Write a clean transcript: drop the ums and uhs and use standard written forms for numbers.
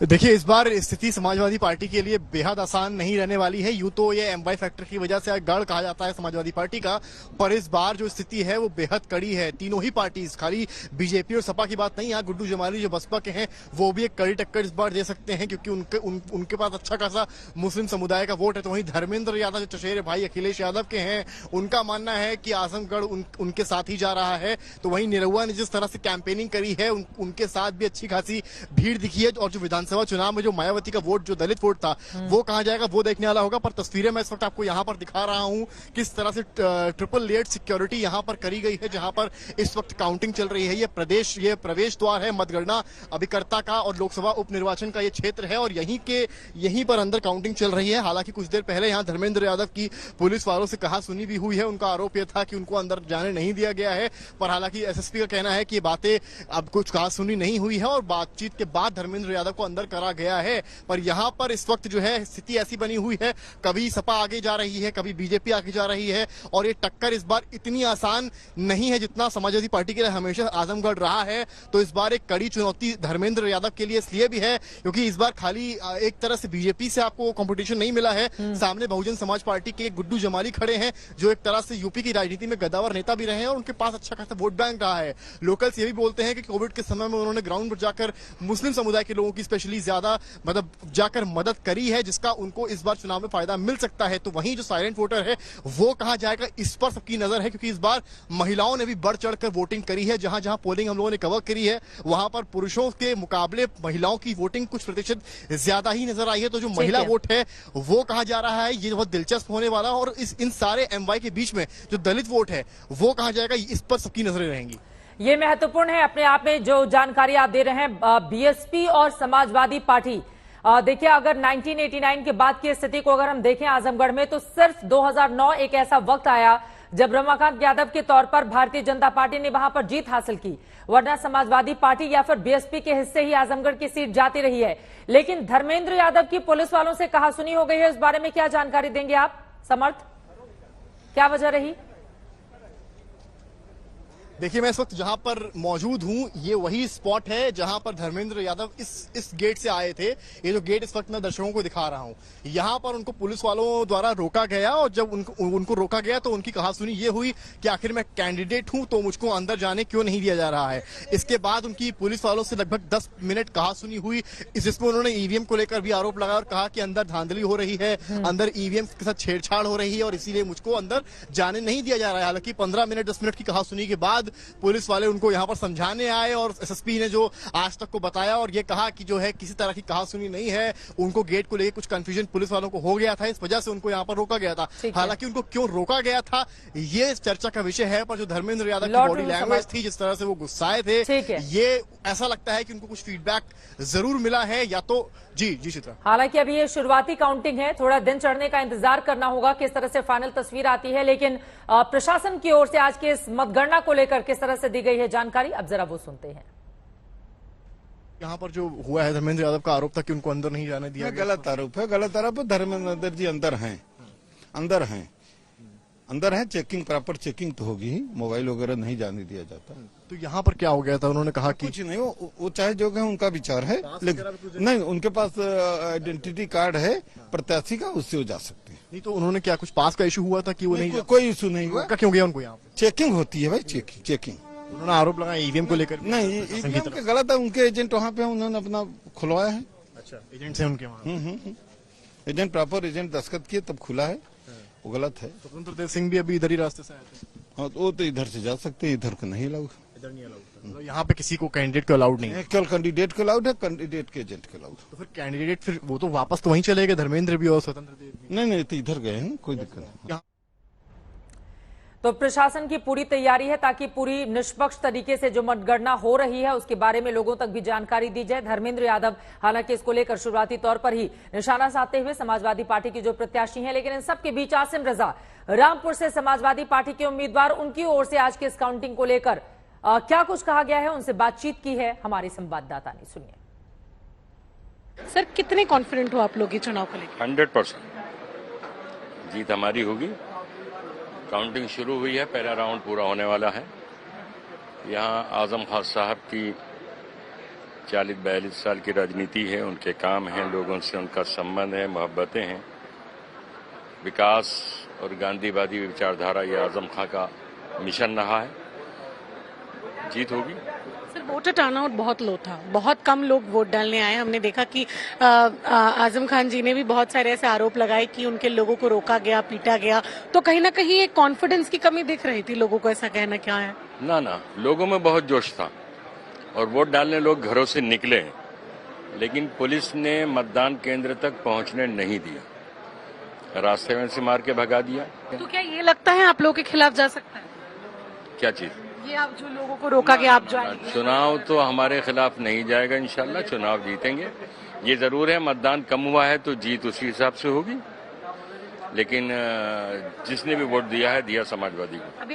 देखिए, इस बार स्थिति समाजवादी पार्टी के लिए बेहद आसान नहीं रहने वाली है। यूं तो ये एमवाई फैक्टर की वजह से गढ़ कहा जाता है समाजवादी पार्टी का, पर इस बार जो स्थिति है वो बेहद कड़ी है। तीनों ही पार्टी, खाली बीजेपी और सपा की बात नहीं, यहाँ गुड्डू जमाली जो बसपा के हैं वो भी एक कड़ी टक्कर इस बार दे सकते हैं, क्योंकि उनके पास अच्छा खासा मुस्लिम समुदाय का वोट है। तो वहीं धर्मेंद्र यादव जो चचेरे भाई अखिलेश यादव के हैं, उनका मानना है कि आजमगढ़ उनके साथ ही जा रहा है। तो वहीं निरहुआ ने जिस तरह से कैंपेनिंग करी है, उनके साथ भी अच्छी खासी भीड़ दिखी है। और जो विधानसभा चुनाव में जो मायावती का वोट, जो दलित वोट था, वो कहां जाएगा वो देखने वाला होगा। पर तस्वीरें मैं इस वक्त आपको यहां पर दिखा रहा हूं किस तरह से ट्रिपल लेयर्ड सिक्योरिटी यहां पर करी गई है, जहां पर इस वक्त काउंटिंग चल रही है। ये प्रवेश द्वार है मतगणना अभिकर्ता का और लोकसभा उपनिर्वाचन का ये क्षेत्र है, और यहीं पर अंदर काउंटिंग चल रही है। हालांकि कुछ देर पहले यहां धर्मेंद्र यादव की पुलिस वालों से कहा सुनी भी हुई है। उनका आरोप यह था कि उनको अंदर जाने नहीं दिया गया है, पर हालांकि एसएसपी का कहना है कि बातें अब कुछ कहा सुनी नहीं हुई है और बातचीत के बाद धर्मेंद्र यादव को अंदर करा गया है। पर यहां पर इस वक्त जो है स्थिति ऐसी बनी हुई है, कभी सपा आगे जा रही है, कभी बीजेपी आगे जा रही है, और ये टक्कर इस बार इतनी आसान नहीं है जितना समाजवादी पार्टी के लिए हमेशा आजमगढ़ रहा है। तो इस बार एक कड़ी चुनौती धर्मेंद्र यादव के लिए इसलिए भी है क्योंकि इस बार खाली एक तरह से बीजेपी से आपको कंपटीशन नहीं मिला है। सामने बहुजन समाज पार्टी के गुड्डू जमाली खड़े हैं, जो एक तरह से यूपी की राजनीति में गद्दावर नेता भी रहे हैं और उनके पास अच्छा खासा वोट बैंक रहा है। लोकल्स ये भी बोलते हैं कि कोविड के समय में उन्होंने ग्राउंड पर जाकर मुस्लिम समुदाय के लोगों की स्पेशली ज्यादा जाकर मदद करी है, जिसका उनको इस बार चुनाव में फायदा मिल सकता है। तो वहीं जो साइलेंट वोटर है वो कहां जाएगा, इस पर सबकी नजर है, क्योंकि इस बार महिलाओं ने भी बढ़ चढ़कर वोटिंग करी है। जहां जहां पोलिंग हम लोगों ने कवर करी है, वहां पर पुरुषों के मुकाबले महिलाओं की वोटिंग कुछ प्रतिशत ज्यादा ही नजर आई है। तो जो महिला वोट है वो कहां जा रहा है, ये बहुत दिलचस्प होने वाला है। और इन सारे एमवाई के बीच में जो दलित वोट है वो कहां जाएगा, इस पर सबकी नजरें रहेंगी। ये महत्वपूर्ण है अपने आप में जो जानकारी आप दे रहे हैं। बीएसपी और समाजवादी पार्टी, देखिए, अगर 1989 के बाद की स्थिति को अगर हम देखें आजमगढ़ में, तो सिर्फ 2009 एक ऐसा वक्त आया जब रमाकांत यादव के तौर पर भारतीय जनता पार्टी ने वहां पर जीत हासिल की, वरना समाजवादी पार्टी या फिर बीएसपी के हिस्से ही आजमगढ़ की सीट जाती रही है। लेकिन धर्मेंद्र यादव की पुलिस वालों से कहासुनी हो गई है, इस बारे में क्या जानकारी देंगे आप समर्थ? क्या वजह रही? देखिए, मैं इस वक्त जहां पर मौजूद हूं, ये वही स्पॉट है जहां पर धर्मेंद्र यादव इस गेट से आए थे। ये जो गेट इस वक्त मैं दर्शकों को दिखा रहा हूं, यहां पर उनको पुलिस वालों द्वारा रोका गया, और जब उनको रोका गया तो उनकी कहासुनी ये हुई कि आखिर मैं कैंडिडेट हूं तो मुझको अंदर जाने क्यों नहीं दिया जा रहा है। इसके बाद उनकी पुलिस वालों से लगभग 10 मिनट कहासुनी हुई, जिसमें उन्होंने ईवीएम को लेकर भी आरोप लगाया और कहा कि अंदर धांधली हो रही है, अंदर ईवीएम के साथ छेड़छाड़ हो रही है और इसीलिए मुझको अंदर जाने नहीं दिया जा रहा है। हालांकि 15 मिनट 10 मिनट की कहासुनी के बाद पुलिस वाले उनको यहां पर समझाने आए, और एसएसपी ने जो आज तक को बताया और ये कहा कि जो है किसी तरह की कहासुनी नहीं है, उनको गेट को लेकर कुछ कंफ्यूजन पुलिस वालों को हो गया था, इस वजह से उनको यहां पर रोका गया था। हालांकि उनको क्यों रोका गया था ये चर्चा का विषय है, पर जो धर्मेंद्र यादव की बॉडी लैंग्वेज थी, जिस तरह से वो गुस्साए थे, ये ऐसा लगता है कि उनको कुछ फीडबैक जरूर मिला है। या तो जी चित्रा, हालांकि अभी ये शुरुआती काउंटिंग है, थोड़ा दिन चढ़ने का इंतजार करना होगा किस तरह से फाइनल तस्वीर आती है। लेकिन प्रशासन की ओर से आज के इस मतगणना को लेकर किस तरह से दी गई है जानकारी, अब जरा वो सुनते हैं। यहाँ पर जो हुआ है, धर्मेंद्र यादव का आरोप था कि उनको अंदर नहीं जाने दिया, गलत आरोप है, गलत आरोप है। धर्मेंद्र जी अंदर हैं, चेकिंग, प्रॉपर चेकिंग तो होगी ही, मोबाइल वगैरह नहीं जाने दिया जाता। तो यहाँ पर क्या हो गया था? उन्होंने कहा कि कुछ नहीं, वो चाहे जो है उनका विचार है, लेकिन नहीं, उनके पास आइडेंटिटी कार्ड है प्रत्याशी का, उससे वो जा सकते हैं। नहीं तो उन्होंने क्या कुछ पास का इशू हुआ था कि वो नहीं, कोई इशू नहीं हुआ। क्यों गया उनको यहाँ पे? चेकिंग होती है भाई, चेकिंग। उन्होंने आरोप लगाया ईवीएम को लेकर। नहीं, ईवीएम का गलत है, उनके एजेंट वहाँ पे उन्होंने अपना खुलवाया है। अच्छा, एजेंट से उनके वहाँ एजेंट, प्रॉपर एजेंट दस्तखत किए तब खुला है, वो गलत है। स्वतंत्र देव सिंह भी अभी इधर ही रास्ते से आए थे। हाँ, तो वो तो इधर से जा सकते हैं, इधर को नहीं अलाउड। इधर नहीं अलाउड, तो यहाँ पे किसी को कैंडिडेट को अलाउड नहीं है, केवल कैंडिडेट को अलाउड है, कैंडिडेट के एजेंट को अलाउड। तो फिर कैंडिडेट फिर वो तो वापस तो वहीं चले गए, धर्मेंद्र भी और स्वतंत्र देव भी। नहीं, तो इधर गए हैं, कोई दिक्कत नहीं। तो प्रशासन की पूरी तैयारी है ताकि पूरी निष्पक्ष तरीके से जो मतगणना हो रही है उसके बारे में लोगों तक भी जानकारी दी जाए। धर्मेंद्र यादव हालांकि इसको लेकर शुरुआती तौर पर ही निशाना साधते हुए समाजवादी पार्टी की जो प्रत्याशी हैं, लेकिन इन सबके बीच आसिम रजा रामपुर से समाजवादी पार्टी के उम्मीदवार, उनकी ओर से आज के इस काउंटिंग को लेकर क्या कुछ कहा गया है, उनसे बातचीत की है हमारे संवाददाता ने, सुनिए। सर, कितने कॉन्फिडेंट हो आप लोग ये चुनाव को लेकर? 100% जीत हमारी होगी। काउंटिंग शुरू हुई है, पहला राउंड पूरा होने वाला है। यहाँ आजम खान साहब की 40-42 साल की राजनीति है, उनके काम हैं, लोगों से उनका संबंध है, मोहब्बतें हैं। विकास और गांधीवादी विचारधारा ये आजम खां का मिशन रहा है। जीत होगी। सर वोटर टर्नआउट बहुत लो था, बहुत कम लोग वोट डालने आए। हमने देखा कि आजम खान जी ने भी बहुत सारे ऐसे आरोप लगाए कि उनके लोगों को रोका गया, पीटा गया, तो कहीं ना कहीं एक कॉन्फिडेंस की कमी दिख रही थी लोगों को, ऐसा कहना क्या है? ना, लोगों में बहुत जोश था और वोट डालने लोग घरों से निकले, लेकिन पुलिस ने मतदान केंद्र तक पहुंचने नहीं दिया, रास्ते में से मार के भगा दिया। तो क्या ये लगता है आप लोगों के खिलाफ जा सकता है? क्या चीज? ये आप जो लोगों को रोका गया, आप जो आएंगे? चुनाव तो हमारे खिलाफ नहीं जाएगा, इंशाल्लाह चुनाव जीतेंगे। ये जरूर है मतदान कम हुआ है तो जीत उसी हिसाब से होगी, लेकिन जिसने भी वोट दिया है दिया समाजवादी को।